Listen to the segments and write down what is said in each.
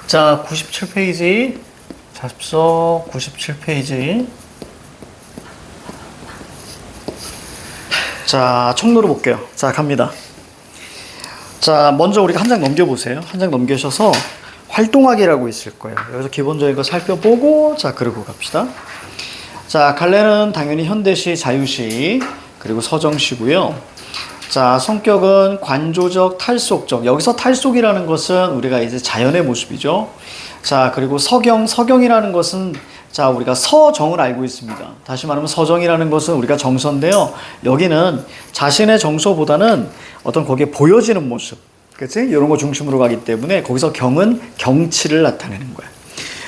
자, 97페이지. 잡서 97페이지. 자, 총로로 볼게요. 자, 갑니다. 자, 먼저 우리가 한 장 넘겨보세요. 한 장 넘겨셔서 활동하기라고 있을 거예요. 여기서 기본적인 거 살펴보고, 자, 그러고 갑시다. 자, 갈래는 당연히 현대시, 자유시, 그리고 서정시고요. 자, 성격은 관조적, 탈속적. 여기서 탈속이라는 것은 우리가 이제 자연의 모습이죠. 자, 그리고 서경이라는 것은 자, 우리가 서정을 알고 있습니다. 다시 말하면 서정이라는 것은 우리가 정서인데요. 여기는 자신의 정서보다는 어떤 거기에 보여지는 모습, 그치? 이런 거 중심으로 가기 때문에 거기서 경은 경치를 나타내는 거야.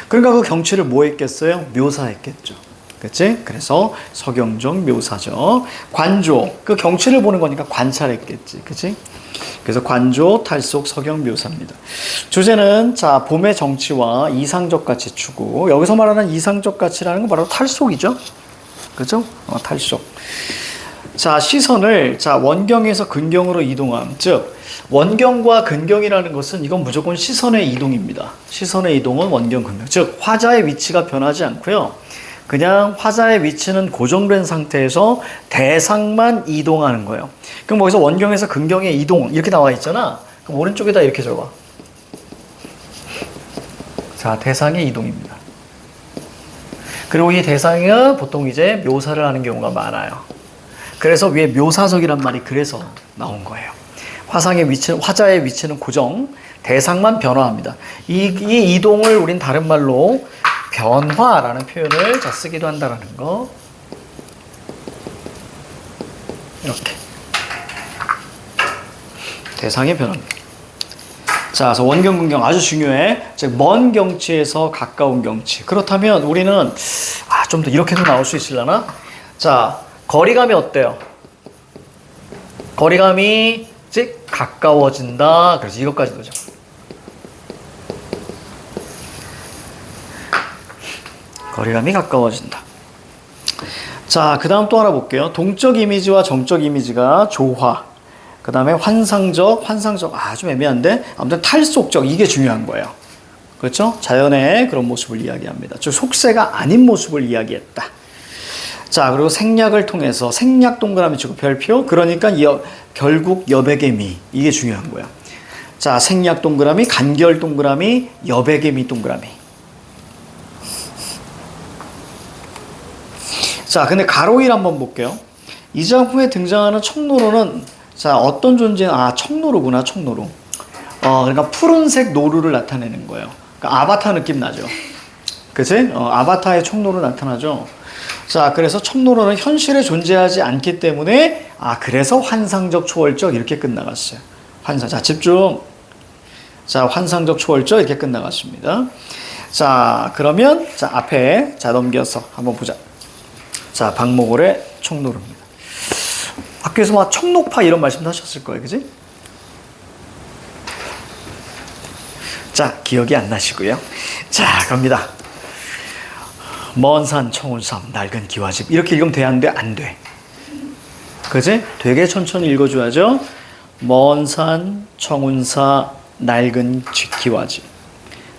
그러니까 그 경치를 뭐 했겠어요? 묘사했겠죠. 그치? 그래서 서경적 묘사죠. 관조, 그 경치를 보는 거니까 관찰했겠지. 그치? 그래서 관조, 탈속, 서경 묘사입니다. 주제는 자, 봄의 정치와 이상적 가치 추구. 여기서 말하는 이상적 가치라는 건 바로 탈속이죠. 그렇죠? 탈속. 자, 시선을 자, 원경에서 근경으로 이동함. 즉 원경과 근경이라는 것은 이건 무조건 시선의 이동입니다. 시선의 이동은 원경, 근경. 즉 화자의 위치가 변하지 않고요. 그냥 화자의 위치는 고정된 상태에서 대상만 이동하는 거예요. 그럼 거기서 원경에서 근경의 이동 이렇게 나와 있잖아. 그럼 오른쪽에다 이렇게 적어. 자, 대상의 이동입니다. 그리고 이 대상은 보통 이제 묘사를 하는 경우가 많아요. 그래서 위에 묘사적이란 말이 그래서 나온 거예요. 화자의 위치는 고정, 대상만 변화합니다. 이 이동을 우린 다른 말로 변화라는 표현을 자, 쓰기도 한다는 거. 이렇게. 대상의 변화입니다. 자, 그래서 원경, 근경 아주 중요해. 즉, 먼 경치에서 가까운 경치. 그렇다면 우리는, 좀 더 이렇게도 나올 수 있으려나? 자, 거리감이 어때요? 거리감이, 즉, 가까워진다. 그래서 이것까지도 죠. 거리감이 가까워진다. 자, 그 다음 또 하나 볼게요. 동적 이미지와 정적 이미지가 조화. 그 다음에 환상적, 좀 애매한데 아무튼 탈속적, 이게 중요한 거예요. 그렇죠? 자연의 그런 모습을 이야기합니다. 즉 속세가 아닌 모습을 이야기했다. 자, 그리고 생략을 통해서 생략 동그라미 치고 별표. 그러니까 결국 여백의 미, 이게 중요한 거예요. 자, 생략 동그라미, 간결 동그라미, 여백의 미 동그라미. 자, 근데 가로일 한번 볼게요. 이 작품에 등장하는 청노루는 자, 어떤 존재는 청노루구나, 청노루. 그러니까 푸른색 노루를 나타내는 거예요. 그러니까 아바타 느낌 나죠. 그치? 아바타의 청노루 나타나죠. 자, 그래서 청노루는 현실에 존재하지 않기 때문에 그래서 환상적, 초월적 이렇게 끝나갔어요. 자, 집중. 자, 환상적, 초월적 이렇게 끝나갔습니다. 자, 그러면 자, 앞에 자, 넘겨서 한번 보자. 자, 박목월의 청노루입니다. 학교에서 막 청록파 이런 말씀도 하셨을 거예요. 그지? 자, 기억이 안 나시고요. 자, 갑니다. 먼 산 청운삼 낡은 기와집. 이렇게 읽으면 되는데 안 돼. 그지? 되게 천천히 읽어줘야죠. 먼 산 청운사 낡은 기와집.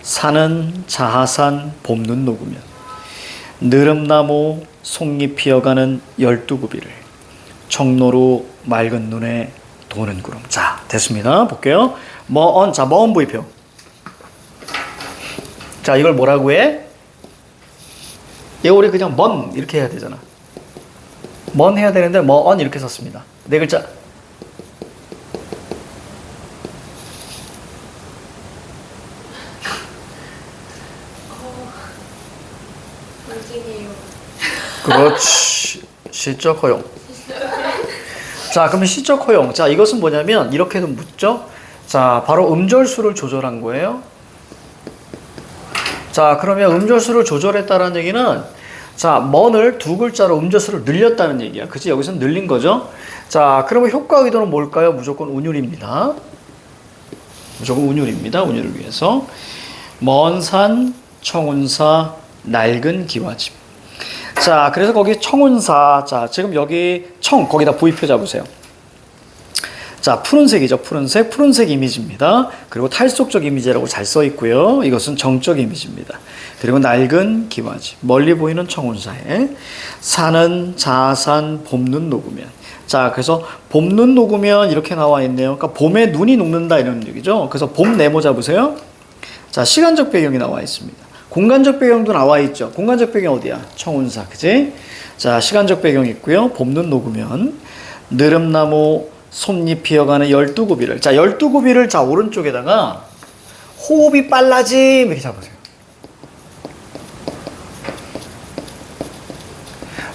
산은 자하산 봄눈 녹으면 느릅나무 송잎 피어가는 12구비를 청로로 맑은 눈에 도는 구름. 자, 됐습니다. 볼게요. 자, 머언 부위표. 자, 이걸 뭐라고 해? 이거 우리 그냥 먼 이렇게 해야 되잖아. 먼 해야 되는데 머언 이렇게 썼습니다. 네 글자. 그렇지. 시적 허용. 자, 그러면 시적 허용. 자, 이것은 뭐냐면 이렇게도 묻죠. 자, 바로 음절수를 조절한 거예요. 자, 그러면 음절수를 조절했다는 얘기는 자, 먼을 두 글자로 음절수를 늘렸다는 얘기야. 그치? 여기서는 늘린 거죠. 자, 그러면 효과 의도는 뭘까요? 무조건 운율입니다. 무조건 운율입니다. 운율을 위해서. 먼 산 청운사 낡은 기와집. 자, 그래서 거기 청운사. 자, 지금 여기 거기다 부위표 잡으세요. 자, 푸른색이죠. 푸른색. 푸른색 이미지입니다. 그리고 탈속적 이미지라고 잘 써 있고요. 이것은 정적 이미지입니다. 그리고 낡은 기와집. 멀리 보이는 청운사에. 산은 자산 봄눈 녹으면. 자, 그래서 봄눈 녹으면 이렇게 나와 있네요. 그러니까 봄에 눈이 녹는다 이런 얘기죠. 그래서 봄 네모 잡으세요. 자, 시간적 배경이 나와 있습니다. 공간적 배경도 나와 있죠. 공간적 배경 어디야? 청운사, 그지? 자, 시간적 배경이 있고요. 봄눈 녹으면 느릅나무 솜잎 피어가는 12구비를. 자, 12구비를 자, 오른쪽에다가 호흡이 빨라짐 이렇게 잡으세요.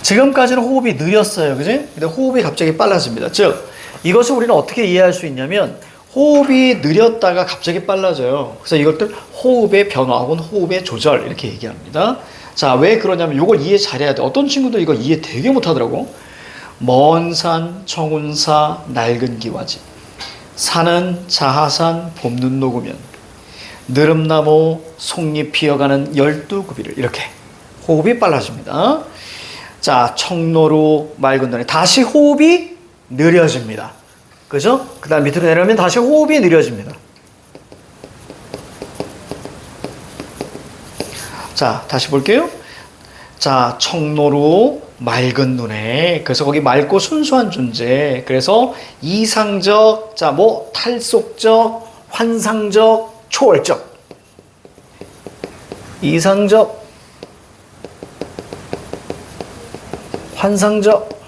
지금까지는 호흡이 느렸어요. 그지? 근데 호흡이 갑자기 빨라집니다. 즉, 이것을 우리는 어떻게 이해할 수 있냐면 호흡이 느렸다가 갑자기 빨라져요. 그래서 이것들 호흡의 변화 혹은 호흡의 조절 이렇게 얘기합니다. 자, 왜 그러냐면 이걸 이해 잘해야 돼. 어떤 친구들 이거 이해 되게 못하더라고. 먼 산, 청운사, 낡은 기와집. 산은 자하산, 봄눈 녹으면. 느릅나무, 송잎 피어가는 12구비를. 이렇게 호흡이 빨라집니다. 자, 청로로 맑은 눈에 다시 호흡이 느려집니다. 그죠? 그 다음 밑으로 내려오면 다시 호흡이 느려집니다. 자, 다시 볼게요. 자, 청로로 맑은 눈에. 그래서 거기 맑고 순수한 존재. 그래서 이상적, 자, 뭐, 탈속적, 환상적, 초월적. 이상적, 환상적,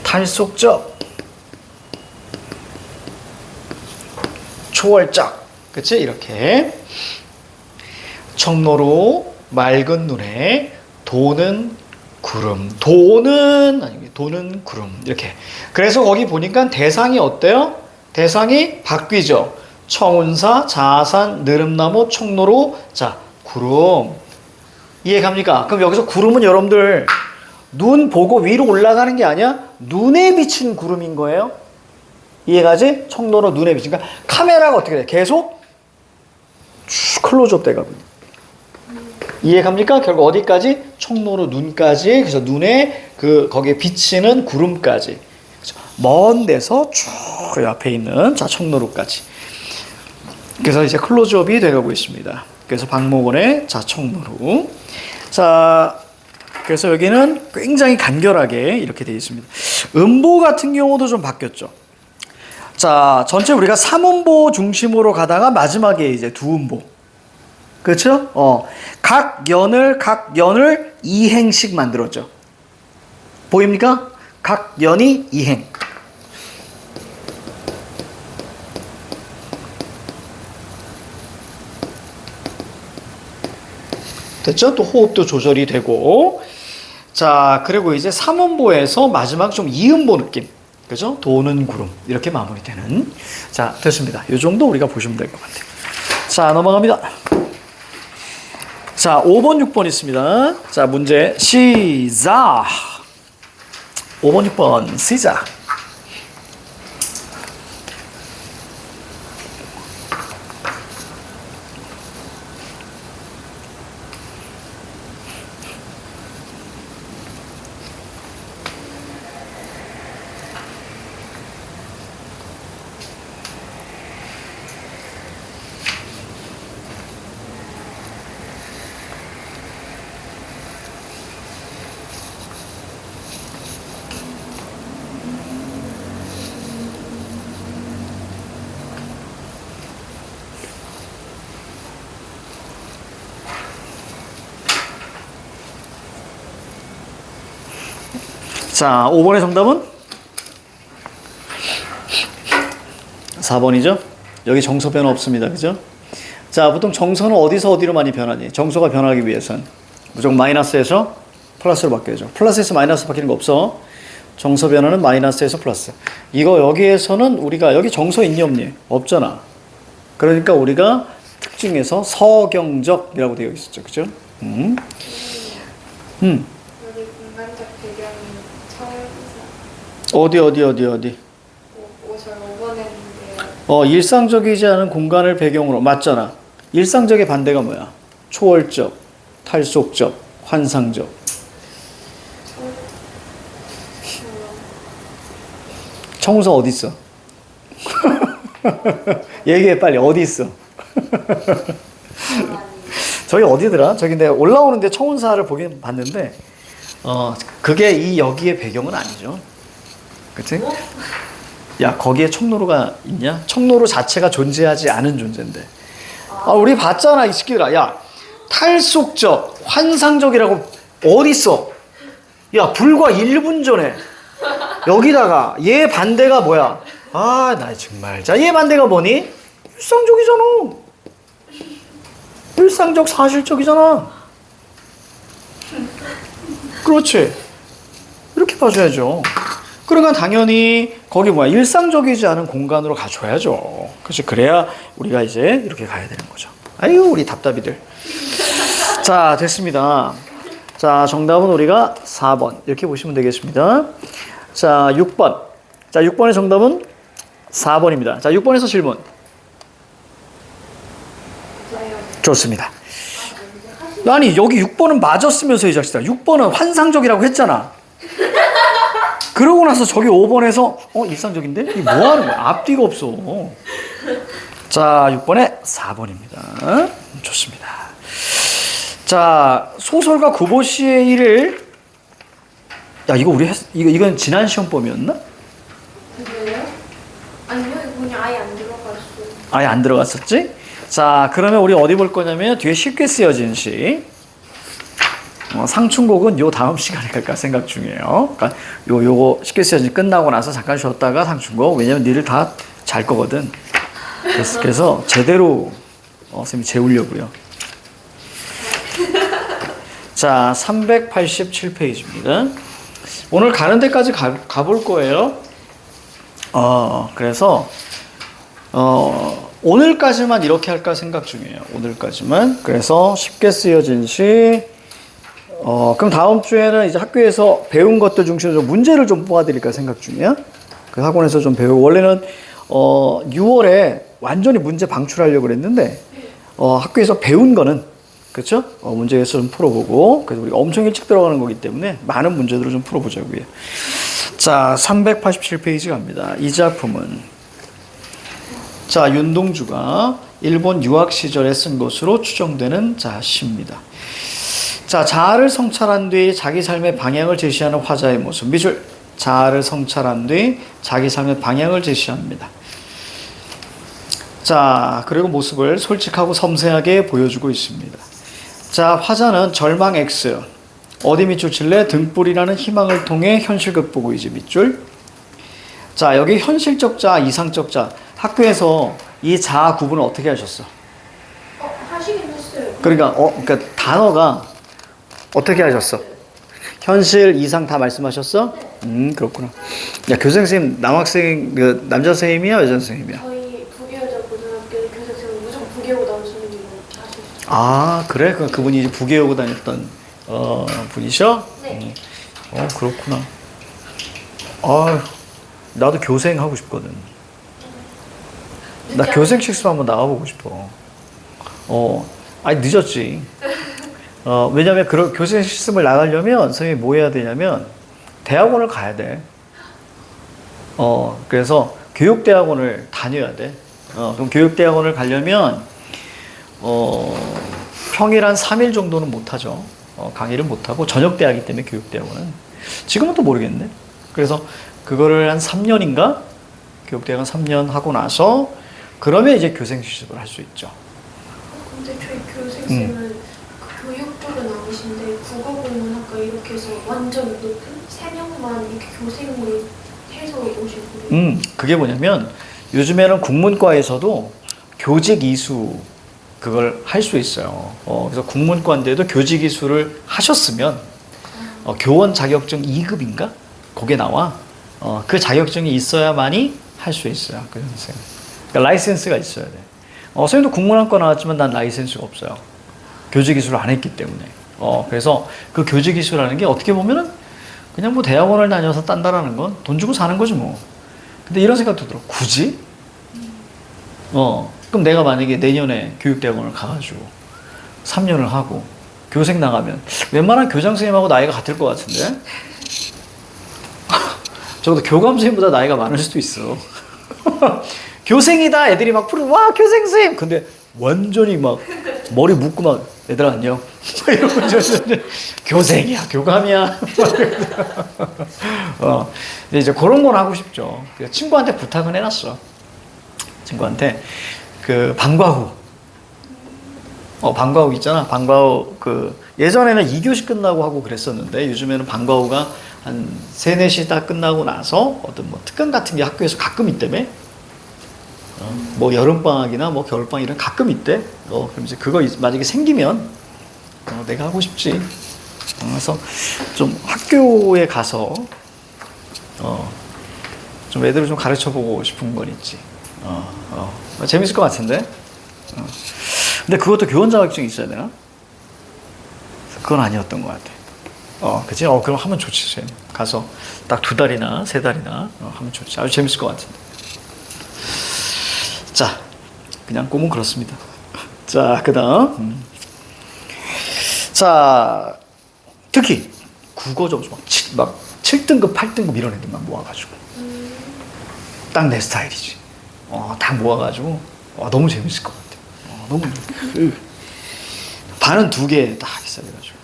탈속적, 초월적. 그치? 이렇게. 청로로 맑은 눈에 도는 구름. 도는 구름. 이렇게. 그래서 거기 보니까 대상이 어때요? 대상이 바뀌죠. 청운사, 자산, 느릅나무, 청로로. 자, 구름. 이해갑니까? 그럼 여기서 구름은 여러분들 눈 보고 위로 올라가는 게 아니야? 눈에 비친 구름인 거예요. 이해가지? 청로로 눈에 비친. 그러니까 카메라가 어떻게 돼? 계속 쭉 클로즈업 돼가거든요. 이해갑니까? 결국 어디까지? 청로로 눈까지. 그래서 눈에 거기에 비치는 구름까지. 그렇죠? 먼 데서 쭉 앞에 있는 자, 청로로까지. 그래서 이제 클로즈업이 돼가고 있습니다. 그래서 박목원의 자, 청로로. 자, 그래서 여기는 굉장히 간결하게 이렇게 되어 있습니다. 음보 같은 경우도 좀 바뀌었죠. 자, 전체 우리가 3음보 중심으로 가다가 마지막에 이제 2음보. 그렇죠? 각 연을 2행씩 만들었죠. 보입니까? 각 연이 2행. 됐죠? 또 호흡도 조절이 되고. 자, 그리고 이제 3음보에서 마지막 좀 2음보 느낌. 그죠? 도는 구름. 이렇게 마무리되는. 자, 됐습니다. 이 정도 우리가 보시면 될 것 같아요. 자, 넘어갑니다. 자, 5번, 6번 있습니다. 자, 문제 시작. 5번, 6번 시작. 자, 5번의 정답은 4번이죠. 여기 정서 변화 없습니다. 그죠? 자, 보통 정서는 어디서 어디로 많이 변하니? 정서가 변하기 위해선 무조건 마이너스에서 플러스로 바뀌어야죠. 플러스에서 마이너스 바뀌는 거 없어. 정서 변화는 마이너스에서 플러스. 이거 여기에서는 우리가 여기 정서 있니 없니? 없잖아. 그러니까 우리가 특징에서 서경적이라고 되어 있었죠. 그죠? 여기 공간적 배경이 처음이죠. 어디? 5번 했는데요. 일상적이지 않은 공간을 배경으로. 맞잖아. 일상적의 반대가 뭐야? 초월적, 탈속적, 환상적. 청운서 어디 있어? 얘기해 빨리 어디 있어? 저기 어디더라? 저기 내가 올라오는데 청운사를 보긴 봤는데 그게 이 여기의 배경은 아니죠. 그치? 야 거기에 청로가 있냐? 청로로 자체가 존재하지 않은 존재인데 우리 봤잖아 이 새끼들아. 야 탈속적 환상적이라고 어디 있어? 야 불과 1분 전에 여기다가 얘 반대가 뭐야? 나 정말. 자, 얘 반대가 뭐니? 일상적이잖아. 일상적 사실적이잖아. 그렇지. 이렇게 봐줘야죠. 그러니까 당연히 거기 뭐야? 일상적이지 않은 공간으로 가줘야죠. 그렇지. 그래야 우리가 이제 이렇게 가야 되는 거죠. 아유, 우리 답답이들. 자, 됐습니다. 자, 정답은 우리가 4번. 이렇게 보시면 되겠습니다. 자, 6번. 자, 6번의 정답은 4번입니다. 자, 6번에서 질문. 좋습니다. 아니, 여기 6번은 맞았으면서 이 자식아. 6번은 환상적이라고 했잖아. 그러고 나서 저기 5번에서 일상적인데? 이게 뭐 하는 거야? 앞뒤가 없어. 자, 6번에 4번입니다. 좋습니다. 자, 소설가 구보시의 일을 야, 이거 우리 이건 지난 시험범이었나? 그래요? 아니요, 이거 그냥 아예 안 들어갔어요. 아예 안 들어갔었지? 자, 그러면 우리 어디 볼 거냐면 뒤에 쉽게 쓰여진 시. 상충곡은 요 다음 시간에 갈까 생각 중이에요. 그러니까 요거 쉽게 쓰여진 끝나고 나서 잠깐 쉬었다가 상충곡. 왜냐면 니들 다 잘 거거든. 그래서 제대로 선생님이 재우려고요. 자, 387페이지입니다. 오늘 가는 데까지 가볼 거예요. 그래서 오늘까지만 이렇게 할까 생각 중이에요. 오늘까지만. 그래서 쉽게 쓰여진 시. 그럼 다음 주에는 이제 학교에서 배운 것들 중심으로 문제를 좀 뽑아드릴까 생각 중이에요. 그 학원에서 좀 배우고 원래는 6월에 완전히 문제 방출하려고 그랬는데 학교에서 배운 거는 그렇죠? 문제에서 좀 풀어보고 그래서 우리가 엄청 일찍 들어가는 거기 때문에 많은 문제들을 좀 풀어보자고요. 자, 387페이지 갑니다. 이 작품은 자, 윤동주가 일본 유학 시절에 쓴 것으로 추정되는 자, 시입니다. 자, 자아를 성찰한 뒤 자기 삶의 방향을 제시하는 화자의 모습. 밑줄. 자아를 성찰한 뒤 자기 삶의 방향을 제시합니다. 자, 그리고 모습을 솔직하고 섬세하게 보여주고 있습니다. 자, 화자는 절망 X. 어디 밑줄 칠래? 등불이라는 희망을 통해 현실 극복이지 밑줄. 자, 여기 현실적 자, 이상적 자. 학교에서 이 자아 구분을 어떻게 하셨어? 하시긴 했어요. 그러니까 단어가 어떻게 하셨어? 현실, 이상 다 말씀하셨어? 그렇구나. 야, 교생 선생님, 남학생, 남자 선생님이야, 여자 선생님이야? 저희 북여자 고등학교 교사 선생님 무조건 북여고 나온 선생님이 하셨어요. 아, 그래? 그분이 이제 북에 오고 다녔던 분이셔? 네. 그렇구나. 아, 나도 교생 하고 싶거든. 나 교생 실습 한번 나가보고 싶어. 아니 늦었지. 왜냐면 그런 교생 실습을 나가려면 선생님이 뭐 해야 되냐면 대학원을 가야 돼. 그래서 교육대학원을 다녀야 돼. 그럼 교육대학원을 가려면 평일 한 3일 정도는 못하죠. 강의를 못하고 저녁대학이기 때문에 교육대학원은. 지금은 또 모르겠네. 그래서 그거를 한 3년인가? 교육대학원 3년 하고 나서 그러면 이제 교생 실습을 할 수 있죠. 근데 저희 교생님은 교육부는 아니신데 국어국문학과 이렇게 해서 완전 높은 3명만 이렇게 교생으로 해서 오신 분이에요. 그게 뭐냐면 요즘에는 국문과에서도 교직 이수 그걸 할 수 있어요. 그래서 국문과인데도 교직 이수를 하셨으면 교원 자격증 2급인가? 그게 나와. 그 자격증이 있어야만이 할 수 있어요. 그 선생. 그러니까 라이센스가 있어야 돼. 선생님도 국문학과 나왔지만 난 라이센스가 없어요. 교직 이수를 안 했기 때문에. 그래서 그 교직 이수라는 게 어떻게 보면은 그냥 뭐 대학원을 다녀서 딴다라는 건 돈 주고 사는 거지 뭐. 근데 이런 생각도 들어. 굳이? 그럼 내가 만약에 내년에 교육대학원을 가가지고 3년을 하고 교생 나가면 웬만한 교장 선생님하고 나이가 같을 것 같은데? 적어도 교감 선생님보다 나이가 많을 수도 있어. 교생이다 애들이 막 부르고 와 교생 선생님 근데 완전히 막 머리 묶고 막 얘들아 안녕 이러고 교생이야 교감이야. 근데 이제 그런 건 하고 싶죠. 그래서 친구한테 부탁은 해놨어. 친구한테 그 방과후 방과후 있잖아. 방과후 그 예전에는 2교시 끝나고 하고 그랬었는데 요즘에는 방과후가 한 3, 4시 딱 끝나고 나서 어떤 뭐 특강 같은 게 학교에서 가끔 있다며. 뭐 여름방학이나 뭐 겨울방학 이런 가끔 있대. 그럼 이제 그거 만약에 생기면 내가 하고 싶지. 그래서 좀 학교에 가서 좀 애들을 좀 가르쳐 보고 싶은 건 있지. 재밌을 것 같은데. 근데 그것도 교원 자격증이 있어야 되나? 그건 아니었던 것 같아. 그치? 그럼 하면 좋지, 쌤. 가서 딱 2달이나 3달이나 하면 좋지. 아주 재밌을 것 같은데. 자, 그냥 꿈은 그렇습니다. 자, 그 다음. 자, 특히 국어 점수 막 7등급, 8등급 이런 애들만 모아가지고. 딱 내 스타일이지. 딱 모아가지고. 너무 재밌을 것 같아. 너무. 반은 2개 딱 있어야 돼가지고.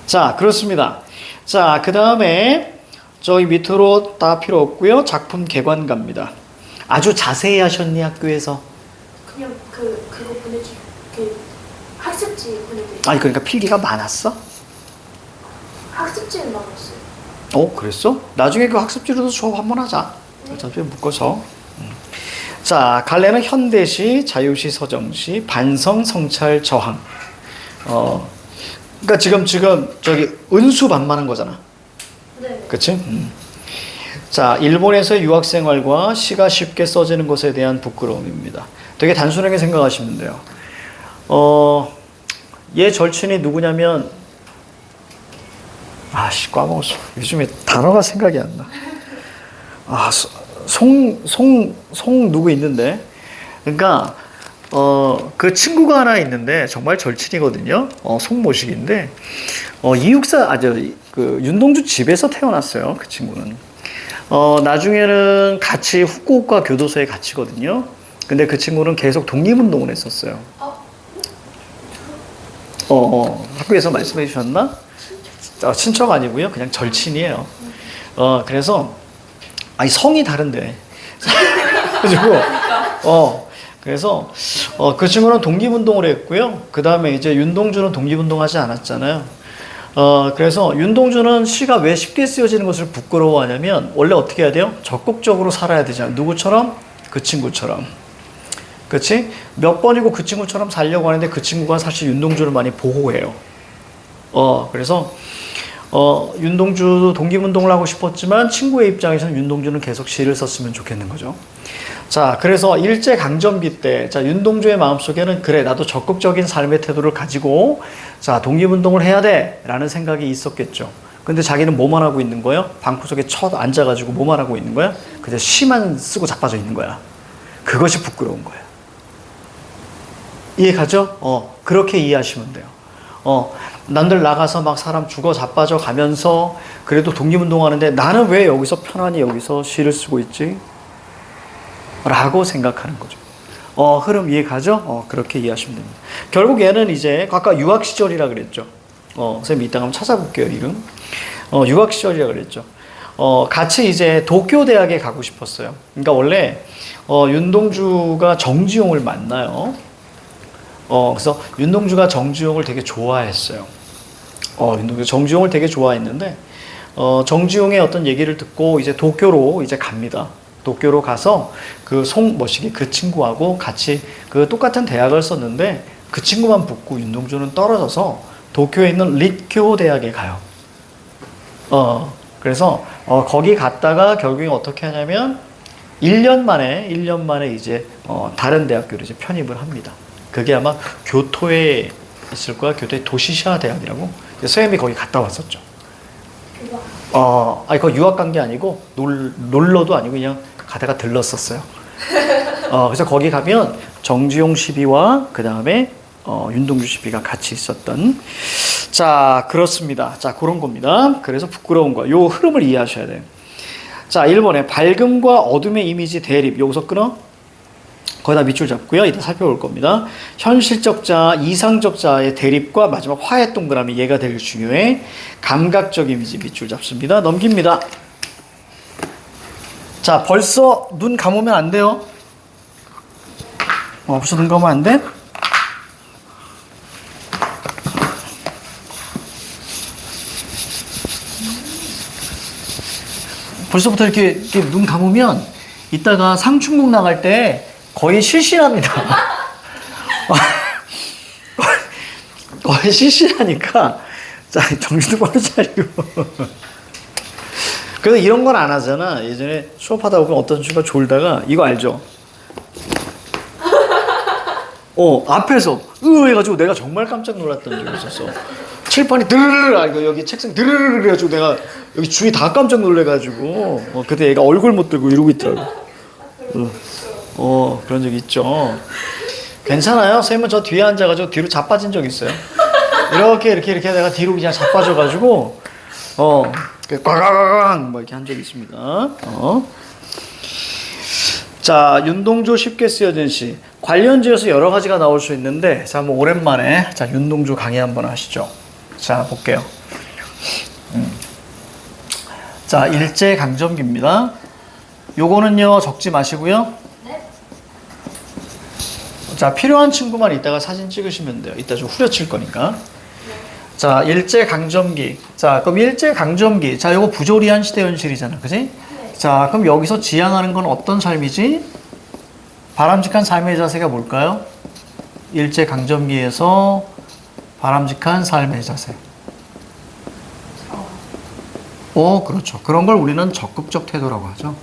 자, 그렇습니다. 자, 그 다음에 저기 밑으로 다 필요 없고요. 작품 개관 갑니다. 아주 자세히 하셨니 학교에서? 그냥 그거 보내주 그 학습지 보내드릴게요. 아니 그러니까 필기가 많았어? 학습지는 많았어요. 그랬어? 나중에 그 학습지로도 수업 한번 하자. 어차피 묶어서. 자, 갈래는 현대시, 자유시, 서정시, 반성, 성찰, 저항. 그러니까 지금 저기 은수반만한 거잖아. 네. 그치? 자, 일본에서의 유학 생활과 시가 쉽게 써지는 것에 대한 부끄러움입니다. 되게 단순하게 생각하시면 돼요. 얘 절친이 누구냐면, 까먹었어. 요즘에 단어가 생각이 안 나. 송 누구 있는데? 그러니까, 그 친구가 하나 있는데, 정말 절친이거든요. 송모식인데, 그 윤동주 집에서 태어났어요. 그 친구는. 나중에는 같이 후쿠오카 교도소에 갇히거든요. 근데 그 친구는 계속 독립운동을 했었어요. 학교에서 말씀해 주셨나? 친척 아니고요. 그냥 절친이에요. 그래서, 성이 다른데. 그래서, 그 친구는 독립운동을 했고요. 그 다음에 이제 윤동주는 독립운동 하지 않았잖아요. 그래서 윤동주는 시가 왜 쉽게 쓰여지는 것을 부끄러워하냐면 원래 어떻게 해야 돼요? 적극적으로 살아야 되잖아요. 누구처럼? 그 친구처럼. 그치? 몇 번이고 그 친구처럼 살려고 하는데 그 친구가 사실 윤동주를 많이 보호해요. 그래서 윤동주도 독립운동을 하고 싶었지만 친구의 입장에서는 윤동주는 계속 시를 썼으면 좋겠는 거죠. 자, 그래서 일제강점기 때, 자, 윤동주의 마음속에는 그래, 나도 적극적인 삶의 태도를 가지고, 자, 독립운동을 해야 돼, 라는 생각이 있었겠죠. 근데 자기는 뭐만 하고 있는 거예요? 방구석에 앉아가지고 뭐만 하고 있는 거야? 그냥 시만 쓰고 자빠져 있는 거야. 그것이 부끄러운 거예요. 이해 가죠? 그렇게 이해하시면 돼요. 남들 나가서 막 사람 죽어 자빠져 가면서 그래도 독립운동 하는데 나는 왜 여기서 편안히 여기서 시를 쓰고 있지? 라고 생각하는 거죠. 흐름 이해 가죠? 그렇게 이해하시면 됩니다. 결국 얘는 이제 아까 유학 시절이라 그랬죠. 선생님 이따가 한번 찾아볼게요, 이름. 유학 시절이라 그랬죠. 같이 이제 도쿄 대학에 가고 싶었어요. 그러니까 원래 윤동주가 정지용을 만나요. 그래서 윤동주가 정지용을 되게 좋아했어요. 윤동주가 정지용을 되게 좋아했는데 정지용의 어떤 얘기를 듣고 이제 도쿄로 이제 갑니다. 도쿄로 가서 그 송머식이 그 친구하고 같이 그 똑같은 대학을 썼는데 그 친구만 붙고 윤동주는 떨어져서 도쿄에 있는 릿교 대학에 가요. 그래서 거기 갔다가 결국에 어떻게 하냐면 1년 만에 이제 다른 대학교로 이제 편입을 합니다. 그게 아마 교토에 있을 거야. 교토의 도시샤 대학이라고. 선생님이 거기 갔다 왔었죠. 거기 유학 간 게 아니고 놀러도 아니고 그냥 가다가 들렀었어요. 그래서 거기 가면 정지용 시비와 그 다음에 윤동주 시비가 같이 있었던. 자, 그렇습니다. 자, 그런 겁니다. 그래서 부끄러운 거. 요 흐름을 이해하셔야 돼요. 자, 1번에 밝음과 어둠의 이미지 대립. 여기서 끊어? 거기다 밑줄 잡고요. 이따 살펴볼 겁니다. 현실적 자, 이상적 자의 대립과 마지막 화의 동그라미 얘가 되게 중요해. 감각적 이미지 밑줄 잡습니다. 넘깁니다. 자, 벌써 눈 감으면 안 돼요. 벌써 눈 감으면 안 돼? 벌써부터 이렇게 눈 감으면 이따가 상충곡 나갈 때 거의 실실합니다. 거의 실실하니까 자, 정신도 바로 차리고. 그래서 이런 건 안 하잖아. 예전에 수업하다 보면 어떤 친구가 졸다가 이거 알죠? 앞에서 해가지고 내가 정말 깜짝 놀랐던 적이 있었어. 칠판이 드르르르, 이거 여기 책상 드르르르 해가지고 내가 여기 주위 다 깜짝 놀래가지고 그때 얘가 얼굴 못 들고 이러고 있더라고. 그런 적 있죠. 괜찮아요. 선생님은 저 뒤에 앉아가지고 뒤로 자빠진 적 있어요. 이렇게 내가 뒤로 그냥 자빠져가지고 꽝꽝꽝 뭐 이렇게 한 적이 있습니다. 자, 윤동주 쉽게 쓰여진 시. 관련지에서 여러 가지가 나올 수 있는데, 자, 한번 오랜만에 자, 윤동주 강의 한번 하시죠. 자, 볼게요. 자, 일제강점기입니다. 요거는요, 적지 마시고요. 네. 자, 필요한 친구만 이따가 사진 찍으시면 돼요. 이따 좀 후려칠 거니까. 자, 일제강점기. 자, 그럼 일제강점기. 자, 요거 부조리한 시대현실이잖아. 그지? 네. 자, 그럼 여기서 지향하는 건 어떤 삶이지? 바람직한 삶의 자세가 뭘까요? 일제강점기에서 바람직한 삶의 자세. 그렇죠. 그런 걸 우리는 적극적 태도라고 하죠.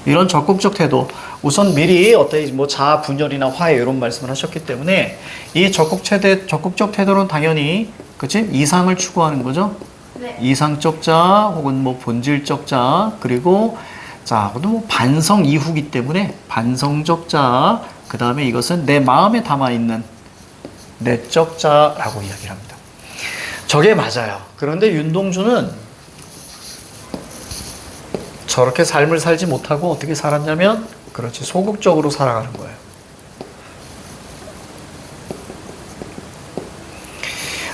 이런 적극적 태도. 우선 미리 뭐 자아 분열이나 화해 이런 말씀을 하셨기 때문에 이 적극적 태도는 당연히 그치? 이상을 추구하는 거죠. 네. 이상적 자 혹은 뭐 본질적 자 그리고 자, 그것도 뭐 반성 이후기 때문에 반성적 자, 그 다음에 이것은 내 마음에 담아있는 내적 자라고 이야기를 합니다. 저게 맞아요. 그런데 윤동주는 저렇게 삶을 살지 못하고 어떻게 살았냐면, 그렇지, 소극적으로 살아가는 거예요.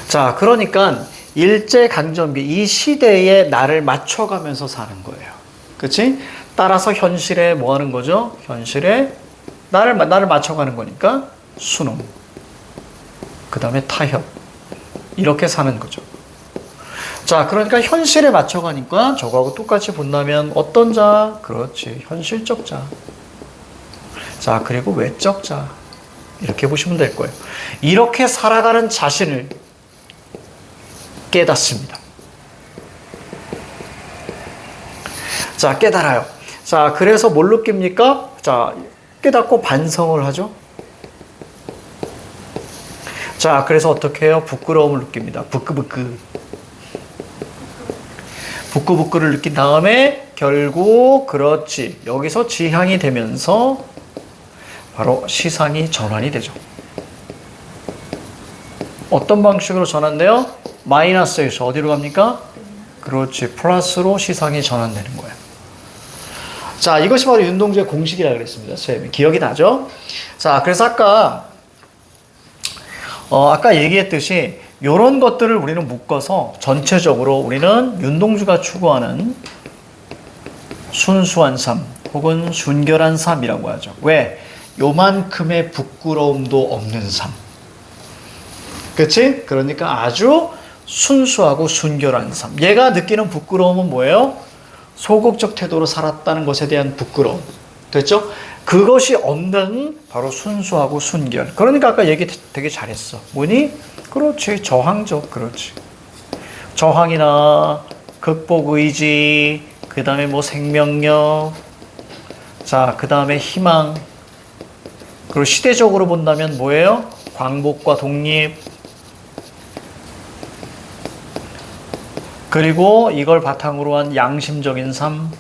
자, 그러니까 일제강점기 이 시대에 나를 맞춰가면서 사는 거예요. 그치? 따라서 현실에 뭐 하는 거죠? 현실에 나를 맞춰가는 거니까 수능, 그 다음에 타협, 이렇게 사는 거죠. 자, 그러니까 현실에 맞춰가니까 저거하고 똑같이 본다면 어떤 자? 그렇지, 현실적 자. 자, 그리고 외적 자. 이렇게 보시면 될 거예요. 이렇게 살아가는 자신을 깨닫습니다. 자, 깨달아요. 자, 그래서 뭘 느낍니까? 자, 깨닫고 반성을 하죠. 자, 그래서 어떻게 해요? 부끄러움을 느낍니다. 부끄부끄를 느낀 다음에 결국 그렇지, 여기서 지향이 되면서 바로 시상이 전환이 되죠. 어떤 방식으로 전환돼요? 마이너스에서 어디로 갑니까? 그렇지, 플러스로 시상이 전환되는 거예요. 자, 이것이 바로 윤동주의 공식이라고 그랬습니다. 선생님, 기억이 나죠? 자, 그래서 아까 얘기했듯이 이런 것들을 우리는 묶어서 전체적으로 우리는 윤동주가 추구하는 순수한 삶 혹은 순결한 삶이라고 하죠. 왜? 요만큼의 부끄러움도 없는 삶. 그치? 그러니까 아주 순수하고 순결한 삶. 얘가 느끼는 부끄러움은 뭐예요? 소극적 태도로 살았다는 것에 대한 부끄러움. 됐죠? 그것이 없는 바로 순수하고 순결. 그러니까 아까 얘기 되게 잘했어. 뭐니? 그렇지, 저항적. 그렇지. 저항이나 극복 의지, 그 다음에 뭐 생명력, 자, 그 다음에 희망. 그리고 시대적으로 본다면 뭐예요? 광복과 독립. 그리고 이걸 바탕으로 한 양심적인 삶.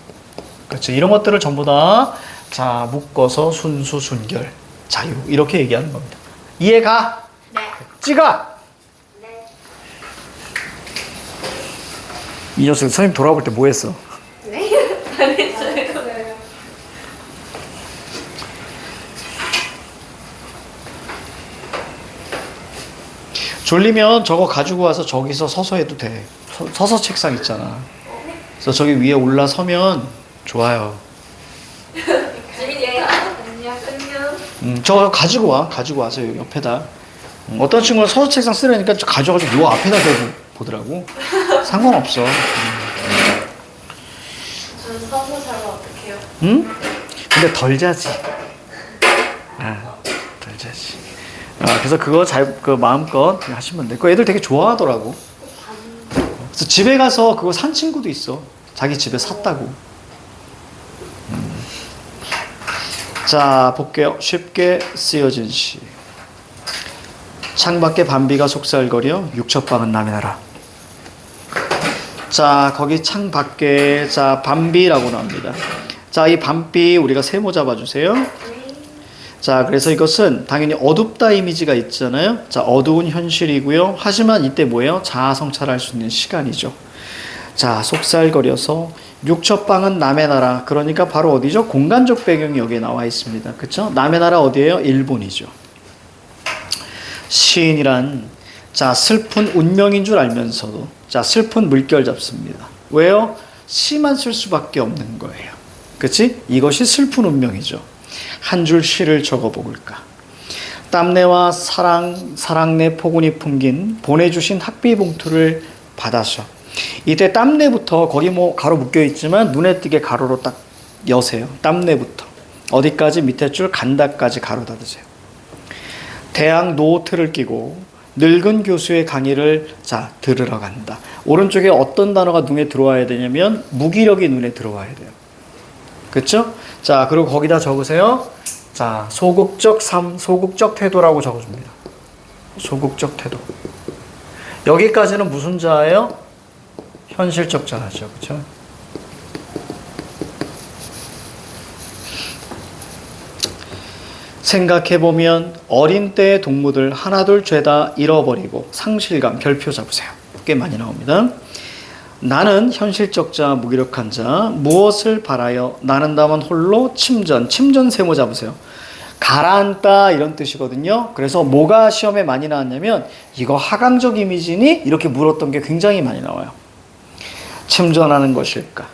그렇죠. 이런 것들을 전부 다 자, 묶어서 순수, 순결, 자유. 이렇게 얘기하는 겁니다. 이해가? 네. 찍어! 네. 이 녀석 선생님 돌아볼 때 뭐 했어? 네? 안 했어요. 졸리면 저거 가지고 와서 저기서 서서 해도 돼. 서서 책상 있잖아. 그래서 저기 위에 올라서면 좋아요. 재밌네요. 안녕. 안녕. 저거 가지고 와. 가지고 와서 여기 옆에다. 어떤 친구는 서서 책상 쓰려니까 저 가져가지고 요 앞에다 대고 보더라고. 상관없어. 저는 서서 자면 어떡해요? 응? 근데 덜 자지. 덜 자지. 그래서 그거 그 마음껏 하시면 돼. 그 애들 되게 좋아하더라고. 그래서 집에 가서 그거 산 친구도 있어. 자기 집에 샀다고. 자, 볼게요. 쉽게 쓰여진 시. 창밖에 밤비가 속살거려 육첩방은 남의 나라. 자, 거기 창밖에 자 밤비라고 나옵니다. 자, 이 밤비 우리가 세모 잡아주세요. 자, 그래서 이것은 당연히 어둡다 이미지가 있잖아요. 자, 어두운 현실이고요. 하지만 이때 뭐예요? 자아성찰할 수 있는 시간이죠. 자, 속살거려서 육첩방은 남의 나라. 그러니까 바로 어디죠? 공간적 배경이 여기에 나와 있습니다. 그렇죠? 남의 나라 어디예요? 일본이죠. 시인이란 자, 슬픈 운명인 줄 알면서도 자, 슬픈 물결 잡습니다. 왜요? 시만 쓸 수밖에 없는 거예요. 그렇지? 이것이 슬픈 운명이죠. 한 줄 시를 적어볼까. 땀내와 사랑내 포근이 풍긴 보내주신 학비 봉투를 받아서 이때 땀내부터 거기 뭐 가로 묶여 있지만 눈에 띄게 가로로 딱 여세요. 땀내부터 어디까지 밑에 줄 간다까지 가로 닫으세요. 대학 노트를 끼고 늙은 교수의 강의를 자 들으러 간다. 오른쪽에 어떤 단어가 눈에 들어와야 되냐면 무기력이 눈에 들어와야 돼요. 그렇죠? 자, 그리고 거기다 적으세요. 자, 소극적 삶, 소극적 태도라고 적어줍니다. 소극적 태도. 여기까지는 무슨 자예요? 현실적 자죠. 그렇죠? 생각해보면 어린 때의 동무들 하나둘 죄다 잃어버리고 상실감 별표 잡으세요. 꽤 많이 나옵니다. 나는 현실적 자, 무기력한 자, 무엇을 바라여 나는다만 홀로 침전 세모 잡으세요. 가라앉다 이런 뜻이거든요. 그래서 뭐가 시험에 많이 나왔냐면 이거 하강적 이미지니? 이렇게 물었던 게 굉장히 많이 나와요. 침전하는 것일까?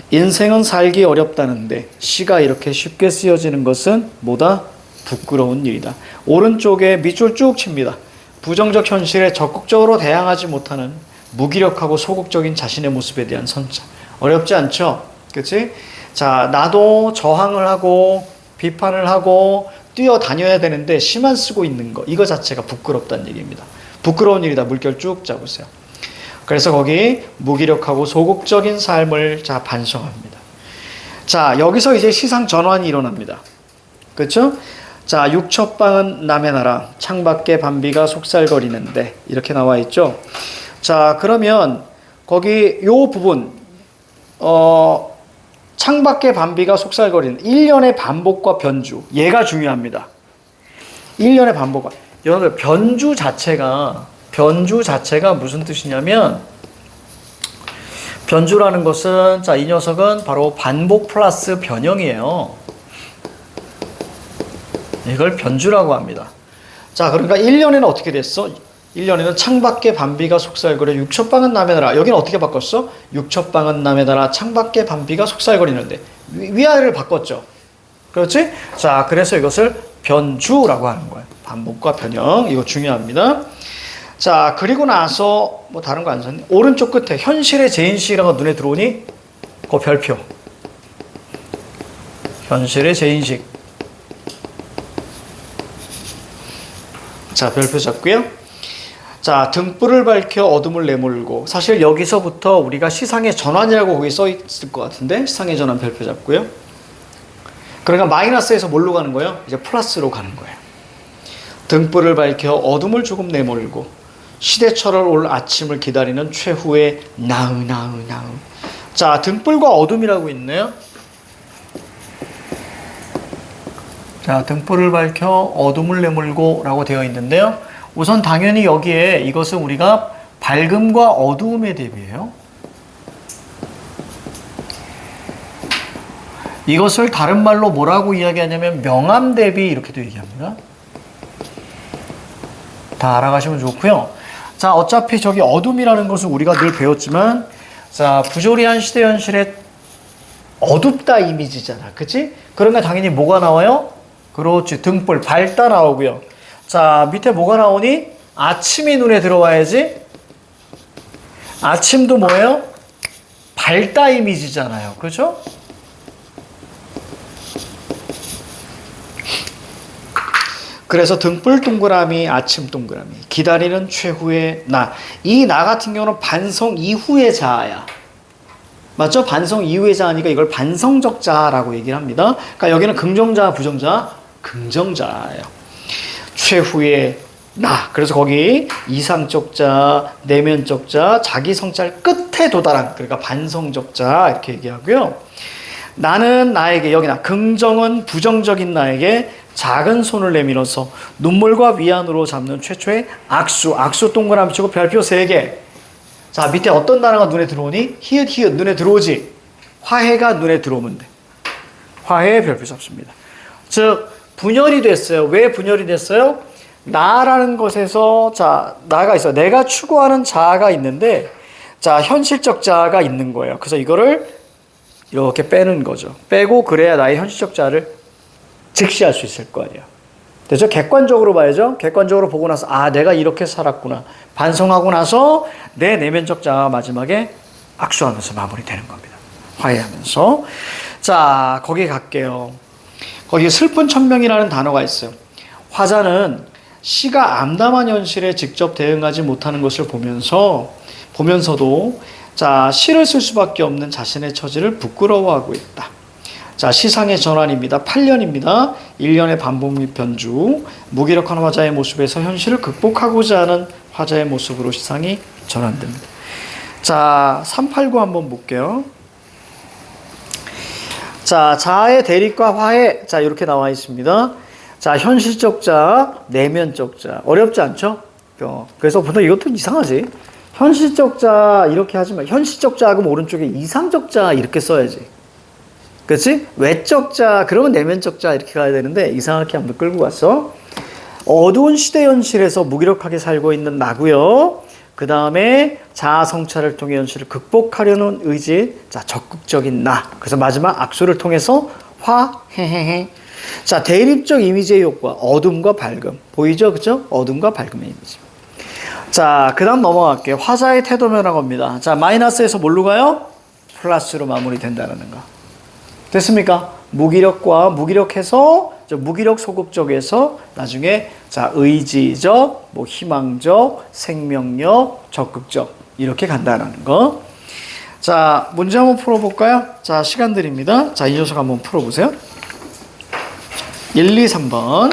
인생은 살기 어렵다는데 시가 이렇게 쉽게 쓰여지는 것은 뭐다? 부끄러운 일이다. 오른쪽에 밑줄 쭉 칩니다. 부정적 현실에 적극적으로 대항하지 못하는 무기력하고 소극적인 자신의 모습에 대한 선차. 어렵지 않죠? 그치? 자, 나도 저항을 하고 비판을 하고 뛰어다녀야 되는데 시만 쓰고 있는 거. 이거 자체가 부끄럽다는 얘기입니다. 부끄러운 일이다. 물결 쭉 잡으세요. 그래서 거기 무기력하고 소극적인 삶을 자 반성합니다. 자, 여기서 이제 시상 전환이 일어납니다. 그렇죠? 자, 육첩방은 남의 나라, 창밖에 밤비가 속살거리는데 이렇게 나와 있죠. 자, 그러면 거기 요 부분 창밖에 밤비가 속살거리는 1년의 반복과 변주, 얘가 중요합니다. 1년의 반복과 여러분들 변주 자체가 무슨 뜻이냐면 변주라는 것은 자, 이 녀석은 바로 반복 플러스 변형이에요. 이걸 변주라고 합니다. 자, 그러니까 1년에는 어떻게 됐어? 1년에는 창밖에 밤비가 속살거려 육첩방은 남의 나라. 여기는 어떻게 바꿨어? 육첩방은 남의 나라, 창밖에 밤비가 속살거리는데 위아래를 바꿨죠. 그렇지? 자, 그래서 이것을 변주라고 하는 거예요. 반복과 변형, 이거 중요합니다. 자, 그리고 나서 뭐 다른 거 안 썼네. 오른쪽 끝에 현실의 재인식이라고 눈에 들어오니? 그 별표. 현실의 재인식. 자, 별표 잡고요. 자, 등불을 밝혀 어둠을 내몰고. 사실 여기서부터 우리가 시상의 전환이라고 거기 써 있을 것 같은데 시상의 전환 별표 잡고요. 그러니까 마이너스에서 뭘로 가는 거예요? 이제 플러스로 가는 거예요. 등불을 밝혀 어둠을 조금 내몰고 시대철을 올 아침을 기다리는 최후의 나으. 자, 등불과 어둠이라고 있네요. 자, 등불을 밝혀 어둠을 내몰고 라고 되어 있는데요. 우선 당연히 여기에 이것은 우리가 밝음과 어두움에 대비해요. 이것을 다른 말로 뭐라고 이야기하냐면 명암 대비 이렇게도 얘기합니다. 다 알아가시면 좋고요. 자, 어차피 저기 어둠이라는 것은 우리가 늘 배웠지만, 자, 부조리한 시대 현실의 어둡다 이미지잖아. 그치? 그러면 당연히 뭐가 나와요? 그렇지. 등불, 밝다 나오고요. 자, 밑에 뭐가 나오니? 아침이 눈에 들어와야지. 아침도 뭐예요? 밝다 이미지잖아요. 그죠? 그래서 등불 동그라미, 아침 동그라미, 기다리는 최후의 나. 이 나 같은 경우는 반성 이후의 자아야. 맞죠? 반성 이후의 자아니까 이걸 반성적 자아라고 얘기를 합니다. 그러니까 여기는 긍정자, 부정자, 긍정자예요. 최후의 나. 그래서 거기 이상적 자, 내면적 자, 자기 성찰 끝에 도달한, 그러니까 반성적 자 이렇게 얘기하고요. 나는 나에게, 여기 나, 긍정은 부정적인 나에게 작은 손을 내밀어서 눈물과 위안으로 잡는 최초의 악수. 악수 동그라미 치고 별표 3개. 자, 밑에 어떤 단어가 눈에 들어오니? 히읗, 히읗 눈에 들어오지. 화해가 눈에 들어오면 돼. 화해 별표 잡습니다. 즉 분열이 됐어요. 왜 분열이 됐어요? 나라는 것에서, 자, 나가 있어요. 내가 추구하는 자아가 있는데, 자, 현실적 자아가 있는 거예요. 그래서 이거를 이렇게 빼는 거죠. 빼고 그래야 나의 현실적 자아를 직시할 수 있을 거 아니에요. 그래서 객관적으로 봐야죠. 객관적으로 보고 나서 아, 내가 이렇게 살았구나. 반성하고 나서 내 내면적 자아가 마지막에 악수하면서 마무리되는 겁니다. 화해하면서. 자, 거기 갈게요. 거기에 슬픈 천명이라는 단어가 있어요. 화자는 시가 암담한 현실에 직접 대응하지 못하는 것을 보면서도 자, 시를 쓸 수밖에 없는 자신의 처지를 부끄러워하고 있다. 자, 시상의 전환입니다. 8년입니다. 1년의 반복 및 변주. 무기력한 화자의 모습에서 현실을 극복하고자 하는 화자의 모습으로 시상이 전환됩니다. 자, 389 한번 볼게요. 자, 자아의 대립과 화해. 자, 이렇게 나와 있습니다. 자, 현실적 자, 내면적 자. 어렵지 않죠? 그래서 보통 이것도 이상하지. 현실적 자 이렇게 하지만 현실적 자 하면 오른쪽에 이상적 자 이렇게 써야지. 그렇지? 외적 자 그러면 내면적 자 이렇게 가야 되는데 이상하게 한번 끌고 갔어. 어두운 시대 현실에서 무기력하게 살고 있는 나고요. 그 다음에 자아 성찰을 통해 현실을 극복하려는 의지. 자, 적극적인 나. 그래서 마지막 악수를 통해서 화해해해. 자, 대립적 이미지의 효과. 어둠과 밝음. 보이죠? 그죠? 어둠과 밝음의 이미지. 자, 그 다음 넘어갈게요. 화자의 태도 변화겁니다. 자, 마이너스에서 뭘로 가요? 플러스로 마무리된다는 거. 됐습니까? 무기력해서 무기력 소극적에서 나중에 자, 의지적, 뭐 희망적, 생명력, 적극적 이렇게 간다는 거. 자, 문제 한번 풀어볼까요? 자, 시간 드립니다. 자, 이 녀석 한번 풀어보세요. 1, 2, 3번.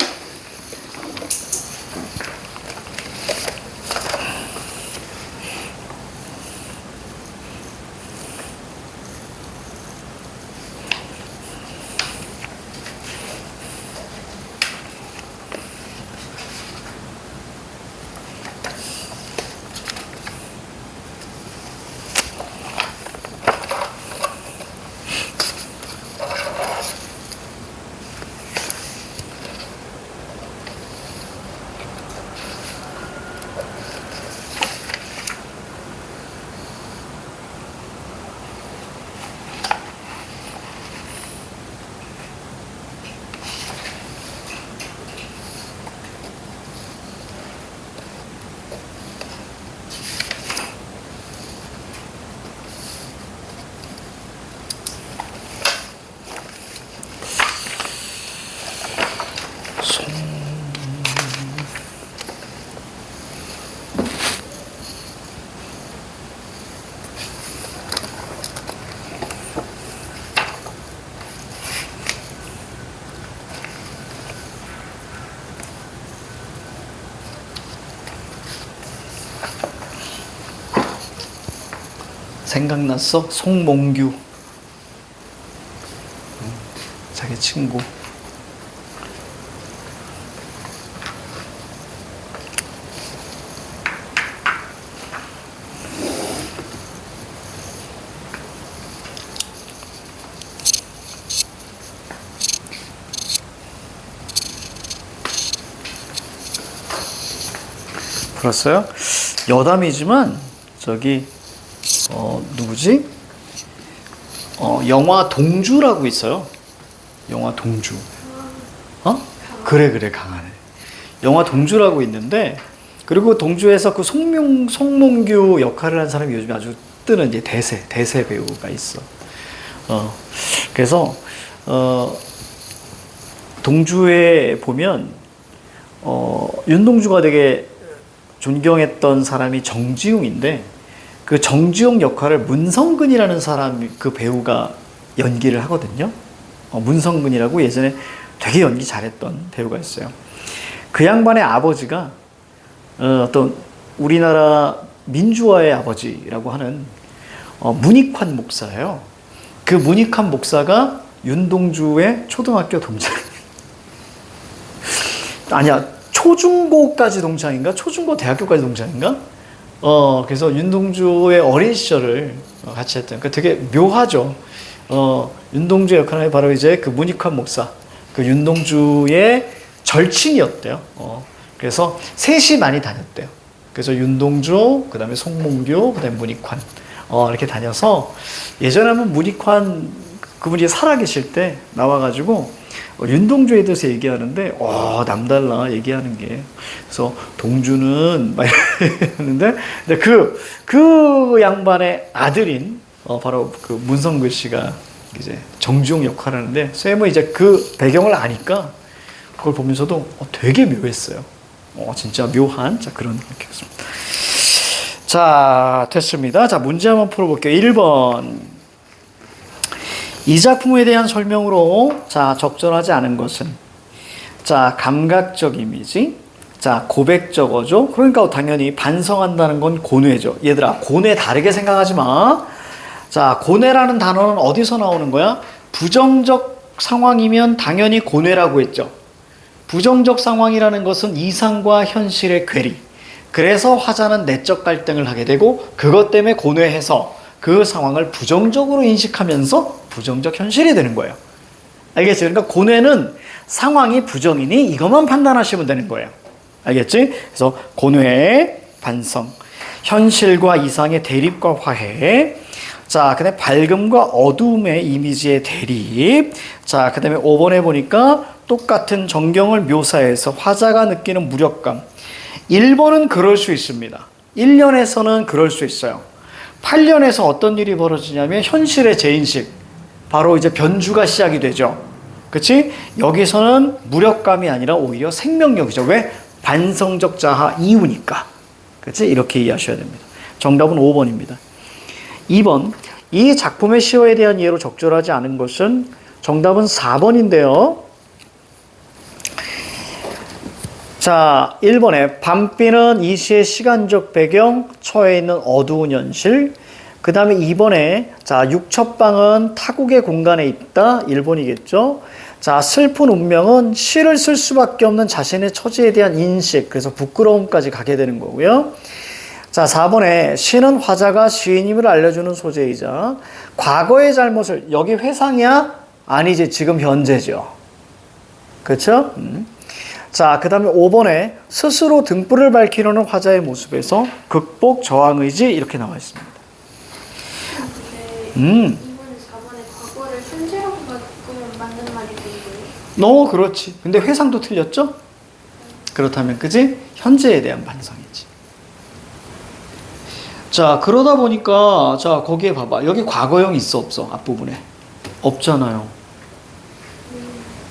생각났어? 송몽규. 자기 친구. 들었어요? 여담이지만 저기 누구지? 영화 동주라고 있어요. 영화 동주. 그래 강하네. 영화 동주라고 있는데, 그리고 동주에서 그 송몽규 역할을 한 사람이 요즘 아주 뜨는 이제 대세 배우가 있어. 그래서 동주에 보면 윤동주가 되게 존경했던 사람이 정지웅인데, 그 정지웅 역할을 문성근이라는 사람, 그 배우가 연기를 하거든요. 문성근이라고 예전에 되게 연기 잘했던 배우가 있어요. 그 양반의 아버지가 어떤 우리나라 민주화의 아버지라고 하는 문익환 목사예요. 그 문익환 목사가 윤동주의 초등학교 동창. 아니야, 초중고까지 동창인가? 초중고 대학교까지 동창인가? 그래서 윤동주의 어린 시절을 같이 했던, 그 되게 묘하죠. 윤동주 역할은 바로 이제 그 문익환 목사, 그 윤동주의 절친이었대요. 그래서 셋이 많이 다녔대요. 그래서 윤동주, 그 다음에 송몽규, 그 다음에 문익환, 이렇게 다녀서 예전에 한번 문익환 그분이 살아계실 때 나와가지고 윤동주에 대해서 얘기하는데, 남달라 얘기하는 게. 그래서 동주는 막 이러는데, 근데 그 양반의 아들인 바로 그 문성근 씨가 이제 정주영 역할을 하는데, 쌤은 이제 그 배경을 아니까 그걸 보면서도 되게 묘했어요. 진짜 묘한 그런 느낌이었습니다. 자, 됐습니다. 자, 문제 한번 풀어볼게요. 1번. 이 작품에 대한 설명으로 적절하지 않은 것은 감각적 이미지, 고백적 어조. 그러니까 당연히 반성한다는 건 고뇌죠. 얘들아, 고뇌 다르게 생각하지 마. 고뇌라는 단어는 어디서 나오는 거야? 부정적 상황이면 당연히 고뇌라고 했죠. 부정적 상황이라는 것은 이상과 현실의 괴리. 그래서 화자는 내적 갈등을 하게 되고, 그것 때문에 고뇌해서 그 상황을 부정적으로 인식하면서 부정적 현실이 되는 거예요. 알겠지? 그러니까 고뇌는 상황이 부정이니 이것만 판단하시면 되는 거예요. 알겠지? 그래서 고뇌, 반성, 현실과 이상의 대립과 화해. 그 다음에 밝음과 어두움의 이미지의 대립. 그 다음에 5번에 보니까 똑같은 전경을 묘사해서 화자가 느끼는 무력감. 1번은 그럴 수 있습니다. 1년에서는 그럴 수 있어요. 8년에서 어떤 일이 벌어지냐면 현실의 재인식, 바로 이제 변주가 시작이 되죠. 그치? 여기서는 무력감이 아니라 오히려 생명력이죠. 왜? 반성적 자아 이유니까. 그치? 이렇게 이해하셔야 됩니다. 정답은 5번입니다. 2번. 이 작품의 시어에 대한 이해로 적절하지 않은 것은, 정답은 4번인데요. 1번에 밤비는 이 시의 시간적 배경, 처해 있는 어두운 현실. 그 다음에 2번에 육첩방은 타국의 공간에 있다. 1번이겠죠. 슬픈 운명은 시를 쓸 수밖에 없는 자신의 처지에 대한 인식, 그래서 부끄러움까지 가게 되는 거고요. 4번에 시는 화자가 시인임을 알려주는 소재이자 과거의 잘못을, 여기 회상이야? 아니지, 지금 현재죠. 그렇죠? 그 다음에 5번에 스스로 등불을 밝히려는 화자의 모습에서 극복, 저항 의지, 이렇게 나와 있습니다. 근데 2번, 4번에 과거를 현재라고 바꾸면 맞는 말이 되는 거예요? 그렇지. 근데 회상도 틀렸죠? 그렇다면 그지? 현재에 대한 반성이지. 그러다 보니까 거기에 봐봐. 여기 과거형 있어 없어? 앞부분에 없잖아요.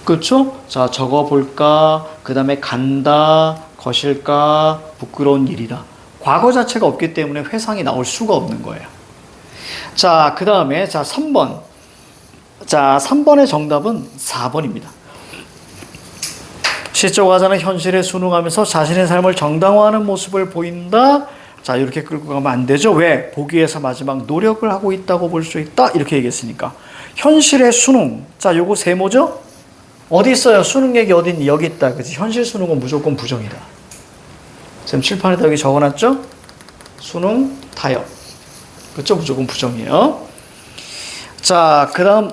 그렇죠? 적어볼까? 그 다음에 간다, 거실까, 부끄러운 일이다. 과거 자체가 없기 때문에 회상이 나올 수가 없는 거예요. 그 다음에 3번. 3번의 정답은 4번입니다. 시적 화자는 현실에 순응하면서 자신의 삶을 정당화하는 모습을 보인다. 이렇게 끌고 가면 안 되죠. 왜? 보기에서 마지막 노력을 하고 있다고 볼 수 있다. 이렇게 얘기했으니까. 현실의 순응. 요거 세모죠? 어디 있어요? 수능액이 어디 있니? 여기 있다. 그치? 현실 수능은 무조건 부정이다. 지금 칠판에다 여기 적어놨죠? 수능, 타협. 그렇죠? 무조건 부정이에요. 그 다음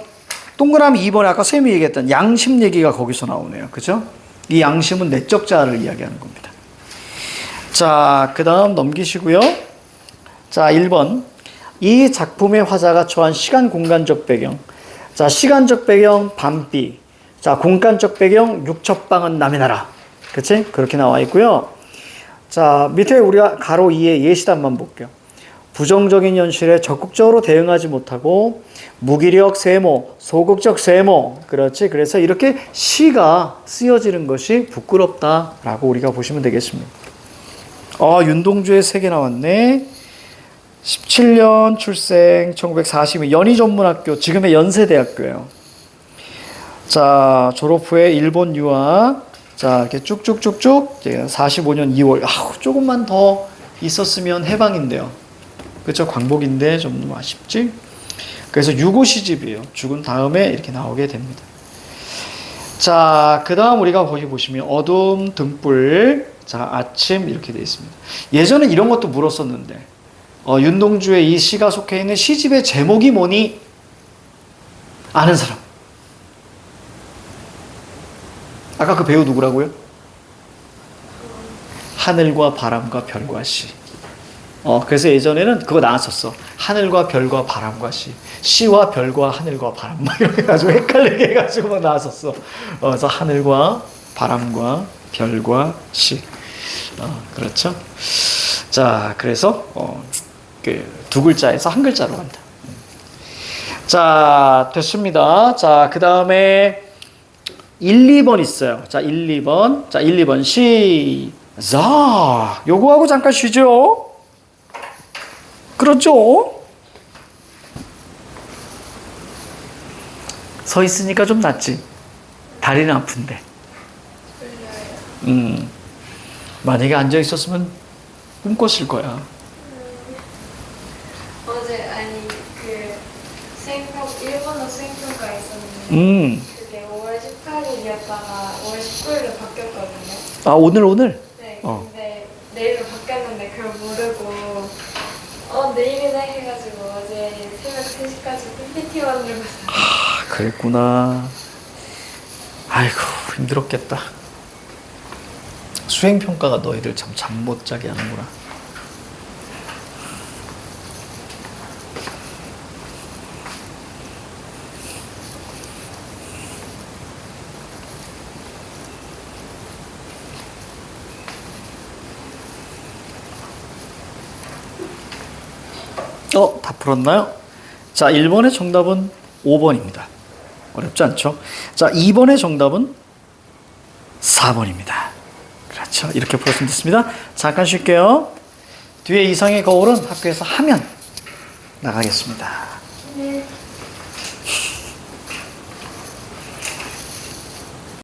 동그라미 2번에 아까 쌤이 얘기했던 양심 얘기가 거기서 나오네요. 그죠? 이 양심은 내적 자아를 이야기하는 겁니다. 자, 그 다음 넘기시고요. 자, 1번. 이 작품의 화자가 처한 시간 공간적 배경. 자, 시간적 배경 밤비. 자, 공간적 배경 육첩방은 남의 나라. 그치? 그렇게 나와 있고요. 자, 밑에 우리가 가로 2의 예시단만 볼게요. 부정적인 현실에 적극적으로 대응하지 못하고 무기력 세모, 소극적 세모. 그렇지? 그래서 이렇게 시가 쓰여지는 것이 부끄럽다라고 우리가 보시면 되겠습니다. 윤동주의 세계 나왔네. 17년 출생, 1942, 연희전문학교, 지금의 연세대학교예요. 자, 졸업 후에 일본 유학. 자, 이렇게 쭉쭉쭉쭉 45년 2월. 조금만 더 있었으면 해방인데요. 그렇죠? 광복인데 좀 너무 아쉽지? 그래서 유고 시집이에요. 죽은 다음에 이렇게 나오게 됩니다. 자, 그 다음 우리가 거기 보시면 어둠, 등불, 자, 아침 이렇게 되어 있습니다. 예전에 이런 것도 물었었는데 윤동주의 이 시가 속해 있는 시집의 제목이 뭐니? 아는 사람. 아까 그 배우 누구라고요? 하늘과 바람과 별과 시. 그래서 예전에는 그거 나왔었어. 하늘과 별과 바람과 시. 시와 별과 하늘과 바람. 막 이렇게 해가지고 헷갈리게 해가지고 막 나왔었어. 그래서 하늘과 바람과 별과 시. 그렇죠. 자, 그래서 두 글자에서 한 글자로 간다. 자, 됐습니다. 자, 그 다음에 1, 2번 있어요. 자, 1, 2번. 자, 1, 2번 시작. 요거하고 잠깐 쉬죠. 그렇죠? 서 있으니까 좀 낫지. 다리는 아픈데. 만약에 앉아 있었으면 꿈꿨을 거야. 어제 일본어 수행평가 있었는데 그게 5월 18일이었다가 5월 19일로 바뀌었거든요. 오늘? 네. 근데 내일로 바뀌었는데 그걸 모르고 내일이다 해가지고 어제 새벽 3시까지 PPT 만들고 있었어요. 그랬구나. 아이고, 힘들었겠다. 수행평가가 너희들 참 잠 못 자게 하는구나. 다 풀었나요? 자, 1번의 정답은 5번입니다. 어렵지 않죠? 자, 2번의 정답은 4번입니다. 그렇죠. 이렇게 풀었으면 됐습니다. 잠깐 쉴게요. 뒤에 이상의 거울은 학교에서 하면 나가겠습니다. 네.